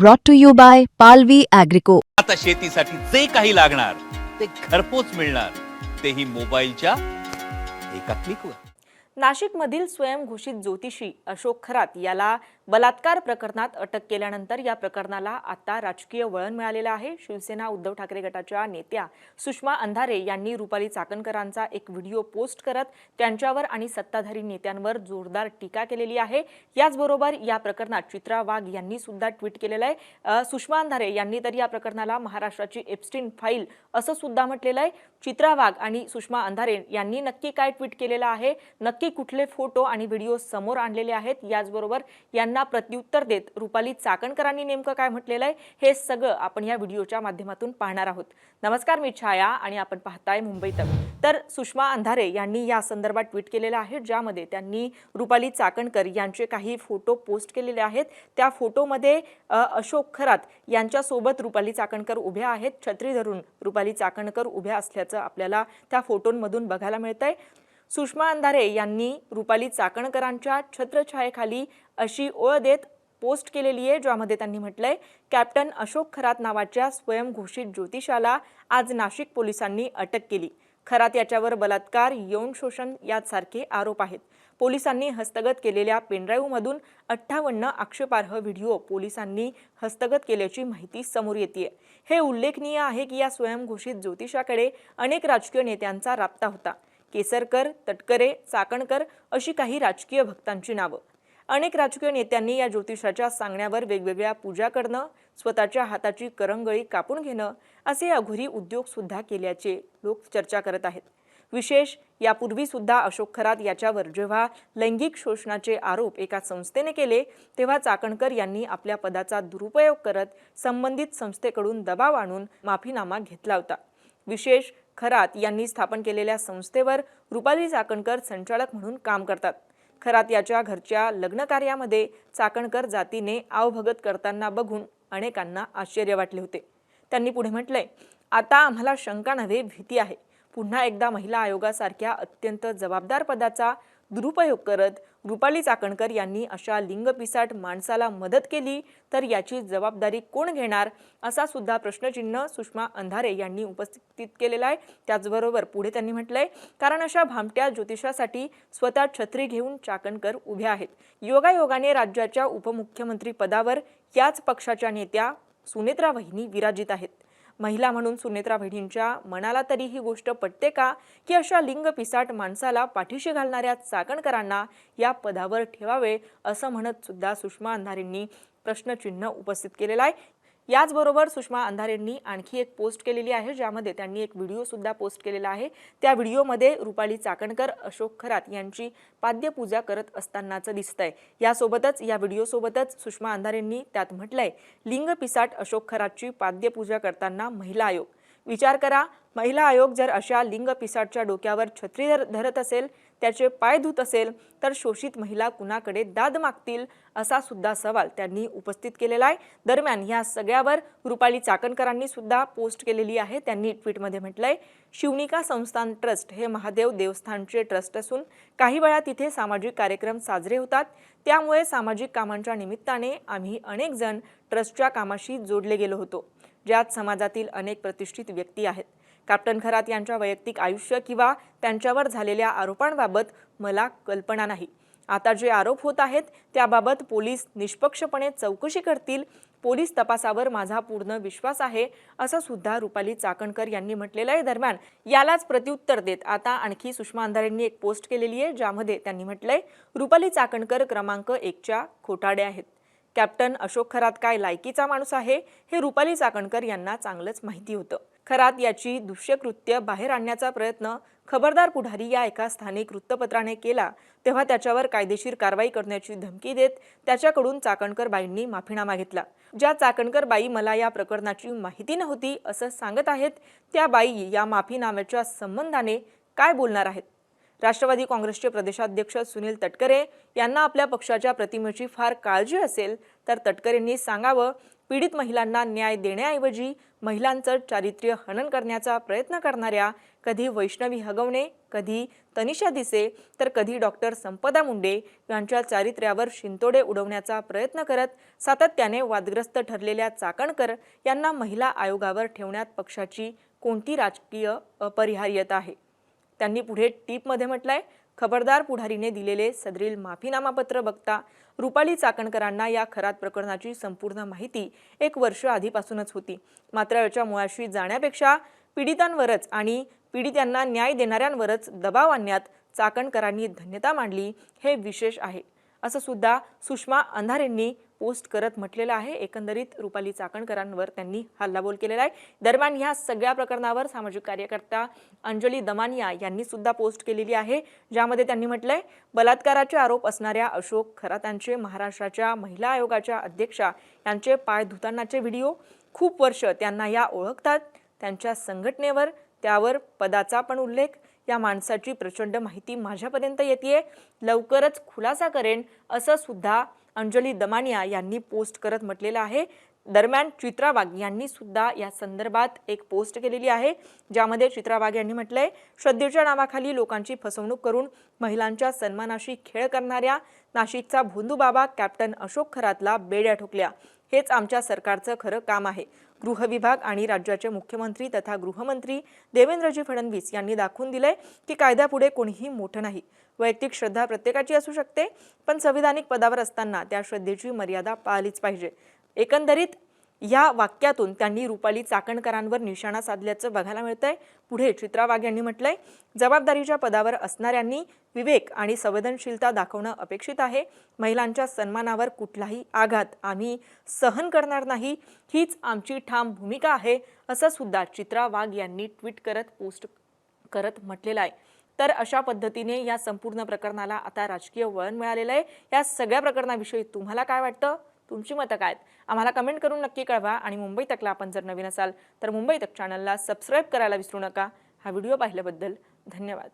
brought to you by Palvi Agrico. आता शेतीसाठी जे काही लागणार ते घरपोच मिळणार, तेही मोबाईलच्या एका क्लिकवर. नाशिकमधील स्वयंघोषित ज्योतिषी अशोक खरात याला बलात्कार प्रकरणात अटक केल्यानंतर या प्रकरणाला आता राजकीय वळण मिळालेलं आहे। शिवसेना उद्धव ठाकरे गटाच्या नेत्या सुषमा अंधारे यांनी रुपाली चाकणकरांचा एक व्हिडिओ पोस्ट करत त्यांच्यावर आणि सत्ताधारी नेत्यांवर जोरदार टीका केलेली आहे। याचबरोबर या प्रकरणात चित्रा वाघ यांनी सुद्धा ट्विट केलेलं आहे। सुषमा अंधारे यांनी तर या प्रकरणाला महाराष्ट्राची एप्स्टीन फाईल असं सुद्धा म्हटलेलं आहे। चित्रा वाघ आणि सुषमा अंधारे यांनी नक्की काय ट्विट केलेलं आहे, नक्की कुठले फोटो आणि व्हिडिओ समोर आणलेले आहेत, याचबरोबर यांना प्रत्युत्तर देत रुपाली चाकणकरांनी नेमकं काय म्हटलेलं आहे हे सगळं आपण या व्हिडिओच्या माध्यमातून पाहणार आहोत। नमस्कार, मी छाया आणि आपण पाहताय मुंबई तक। तर सुषमा अंधारे यांनी या संदर्भात ट्विट केलेलं आहे, ज्यामध्ये त्यांनी रुपाली चाकणकर यांचे काही फोटो पोस्ट केलेले आहेत। त्या फोटोमध्ये अशोक खरात यांच्या सोबत रुपाली चाकणकर उभ्या आहेत, छत्री धरून रुपाली चाकणकर उभ्या असल्याचं आपल्याला त्या फोटोंमधून बघायला मिळतंय। सुषमा अंधारे यांनी रुपाली चाकणकरांच्या छत्रछायेखाली अशी ओळ देत पोस्ट केलेली आहे, ज्यामध्ये त्यांनी म्हटलंय, कॅप्टन अशोक खरात नावाच्या स्वयंघोषित ज्योतिषाला आज नाशिक पोलिसांनी अटक केली। खरात याच्यावर बलात्कार, यौन शोषण यासारखे आरोप आहेत। पोलिसांनी हस्तगत केलेल्या पेनड्राईव्हमधून 58 आक्षेपार्ह व्हिडिओ पोलिसांनी हस्तगत केल्याची माहिती समोर येते। हे उल्लेखनीय आहे की या स्वयंघोषित ज्योतिषाकडे अनेक राजकीय नेत्यांचा राबता होता। केसरकर, तटकरे, चाकणकर अशी काही राजकीय भक्तांची नावं। अनेक राजकीय नेत्यांनी या ज्योतिषाच्या सांगण्यावर वेगवेगळ्या पूजा करणं, स्वतःच्या हाताची करंगळी कापून घेणं असे अघोरी उद्योग सुद्धा केल्याचे लोक चर्चा करत आहेत। विशेष यापूर्वी सुद्धा अशोक खरात याच्यावर जेव्हा लैंगिक शोषणाचे आरोप एका संस्थेने केले, तेव्हा चाकणकर यांनी आपल्या पदाचा दुरुपयोग करत संबंधित संस्थेकडून दबाव आणून माफीनामा घेतला होता। विशेष खरात यांनी स्थापन केलेल्या संस्थेवर रुपाली चाकणकर संचालक म्हणून काम करतात। खरात याच्या घरच्या लग्न कार्यामध्ये चाकणकर जातीने आवभगत करताना बघून अनेकांना आश्चर्य वाटले होते। त्यांनी पुढे म्हटलंय, आता आम्हाला शंका नव्हे भीती आहे। पुन्हा एकदा महिला आयोगासारख्या अत्यंत जबाबदार पदाचा दुरुपयोग करत रुपाली चाकणकर यांनी अशा लिंगपिसाट माणसाला मदत केली तर याची जबाबदारी कोण घेणार, असा सुद्धा प्रश्नचिन्ह सुषमा अंधारे यांनी उपस्थित केलेला आहे। त्याचबरोबर पुढे त्यांनी म्हटलंय, कारण अशा भामट्या ज्योतिषासाठी स्वतः छत्री घेऊन चाकणकर उभ्या आहेत। योगायोगाने राज्याच्या उपमुख्यमंत्री पदावर याच पक्षाच्या नेत्या सुनेत्रा वहिनी विराजित आहेत। महिला म्हणून सुनेत्रा वहिनींच्या मनाला तरी ही गोष्ट पटते का की अशा लिंगपिसाट माणसाला पाठीशी घालणाऱ्या चाकणकरांना या पदावर ठेवावे, असं म्हणत सुद्धा सुषमा अंधारेंनी प्रश्नचिन्ह उपस्थित केलेला आहे। याचबरोबर सुषमा अंधारेंनी आणखी एक पोस्ट केलेली आहे, ज्यामध्ये त्यांनी एक व्हिडिओ सुद्धा पोस्ट केलेला आहे। त्या व्हिडिओमध्ये रुपाली चाकणकर अशोक खरात यांची पाद्यपूजा करत असतानाचं दिसतंय। यासोबतच या व्हिडिओसोबतच सुषमा अंधारेंनी त्यात म्हटलंय, लिंगपिसाट अशोक खरातची पाद्यपूजा करताना महिला आयोग। विचार करा, महिला आयोग जर अशा लिंगपिसाटच्या डोक्यावर छत्री धरत असेल, त्याचे पाय धुत असेल, तर शोषित महिला कुणाकडे दाद मागतील, असा सुद्धा सवाल त्यांनी उपस्थित केलेला आहे। दरम्यान या सगळ्यावर रुपाली चाकणकरांनी सुद्धा पोस्ट केलेली आहे। त्यांनी ट्विटमध्ये म्हटलंय, शिवनिका संस्थान ट्रस्ट हे महादेव देवस्थानचे ट्रस्ट असून काही वेळा तिथे सामाजिक कार्यक्रम साजरे होतात। त्यामुळे सामाजिक कामांच्या निमित्ताने आम्ही अनेक जण ट्रस्टच्या कामाशी जोडले गेलो होतो, ज्यात समाजातील अनेक प्रतिष्ठित व्यक्ती आहेत। कॅप्टन खरात यांच्या वैयक्तिक आयुष्य किंवा त्यांच्यावर झालेल्या आरोपांबाबत मला कल्पना नाही। आता जे आरोप होत आहेत त्याबाबत पोलीस निष्पक्षपणे चौकशी करतील। पोलीस तपासावर माझा पूर्ण विश्वास आहे, असं सुद्धा रुपाली चाकणकर यांनी म्हटलेलं आहे। दरम्यान यालाच प्रत्युत्तर देत आता आणखी सुषमा अंधारेंनी एक पोस्ट केलेली आहे, ज्यामध्ये त्यांनी म्हटलंय, रुपाली चाकणकर क्रमांक 1च्या खोटाड्या आहेत। कॅप्टन अशोक खरात काय लायकीचा माणूस आहे हे रुपाली चाकणकर यांना चांगलंच माहिती होतं। खरात याची दुष्यकृत्य बाहेर आणण्याचा प्रयत्न खबरदार पुढारी या एका स्थानिक वृत्तपत्राने केला, तेव्हा त्याच्यावर कायदेशीर कारवाई करण्याची धमकी देत त्याच्याकडून चाकणकर बाईंनी माफीनामा घेतला। ज्या चाकणकर बाई मला या प्रकरणाची माहिती नव्हती असं सांगत आहेत, त्या बाई या माफीनाम्याच्या संबंधाने काय बोलणार आहेत? राष्ट्रवादी काँग्रेसचे प्रदेशाध्यक्ष सुनील तटकरे यांना आपल्या पक्षाच्या प्रतिमेची फार काळजी असेल तर तटकरेंनी सांगावं, पीडित महिलांना न्याय देण्याऐवजी महिलांचं चारित्र्य हनन करण्याचा प्रयत्न करणाऱ्या कधी वैष्णवी हगवणे, कधी तनिषा दिसे तर कधी डॉक्टर संपदा मुंडे यांच्या चारित्र्यावर शिंतोडे उडवण्याचा प्रयत्न करत सातत्याने वादग्रस्त ठरलेल्या चाकणकर यांना महिला आयोगावर ठेवण्यात पक्षाची कोणती राजकीय अपरिहार्यता आहे? त्यांनी पुढे टीपमध्ये म्हटलंय, खबरदार पुढारीने दिलेले सदरील माफीनामापत्र बघता रुपाली चाकणकरांना या खरात प्रकरणाची संपूर्ण माहिती 1 वर्ष आधीपासूनच होती. मात्र याच्या मुळाशी जाण्यापेक्षा पीडितांवरच आणि पीडितांना न्याय देणाऱ्यांवरच दबाव आणण्यात चाकणकरांनी धन्यता मांडली हे विशेष आहे, असं सुद्धा सुषमा अंधारेंनी पोस्ट करत म्हटलेलं आहे. एकंदरीत रुपाली चाकणकरांवर त्यांनी हल्लाबोल केलेला आहे. दरम्यान ह्या सगळ्या प्रकरणावर सामाजिक कार्यकर्ता अंजली दमानिया यांनी सुद्धा पोस्ट केलेली आहे, ज्यामध्ये त्यांनी म्हटलंय, बलात्काराचे आरोप असणाऱ्या अशोक खरातांचे महाराष्ट्राच्या महिला आयोगाच्या अध्यक्षा यांचे पाय धुतानाचे व्हिडिओ खूप वर्ष त्यांना या ओळखतात, त्यांच्या संघटनेवर त्यावर पदाचा पण उल्लेख, या माणसाची प्रचंड माहिती माझ्यापर्यंत येते, लवकरच खुलासा करेन, असं सुद्धा अंजली दमानिया यांनी पोस्ट करत म्हटलेलं आहे. दरम्यान चित्रा वाघ यांनी सुद्धा या संदर्भात एक पोस्ट केलेली आहे, ज्यामध्ये चित्रा वाघ यांनी म्हटलंय, श्रद्धेच्या नावाखाली लोकांची फसवणूक करून महिलांच्या सन्मानाशी खेळ करणाऱ्या नाशिकचा भोंदूबाबा कॅप्टन अशोक खरातला बेड्या ठोकल्या. हेच आमच्या सरकारचं खरं काम आहे. गृह विभाग आणि राज्याचे मुख्यमंत्री तथा गृहमंत्री देवेंद्रजी फडणवीस यांनी दाखवून दिलंय की कायद्यापुढे कोणीही मोठं नाही. वैयक्तिक श्रद्धा प्रत्येकाची असू शकते, पण संविधानिक पदावर असताना त्या श्रद्धेची मर्यादा पाळलीच पाहिजे. एकंदरीत या वाक्यातून त्यांनी रुपाली चाकणकरांवर निशाणा साधल्याचं बघायला मिळतंय. पुढे चित्रा वाघ यांनी म्हटलंय, जबाबदारीच्या पदावर असणाऱ्यांनी विवेक आणि संवेदनशीलता दाखवणं अपेक्षित आहे. महिलांच्या सन्मानावर कुठलाही आघात आम्ही सहन करणार नाही, हीच आमची ठाम भूमिका आहे, असं सुद्धा चित्रा वाघ यांनी ट्विट करत पोस्ट करत म्हटलेलं आहे. तर अशा पद्धतीने या संपूर्ण प्रकरणाला आता राजकीय वळण मिळालेलं आहे. या सगळ्या प्रकरणाविषयी तुम्हाला काय वाटतं? तुमची मतं काय आहेत? आम्हाला कमेंट करून नक्की कळवा. आणि मुंबई तकला आपण जर नवीन असाल तर मुंबई तक चॅनलला सबस्क्राईब करायला विसरू नका. हा व्हिडिओ पाहिल्याबद्दल धन्यवाद.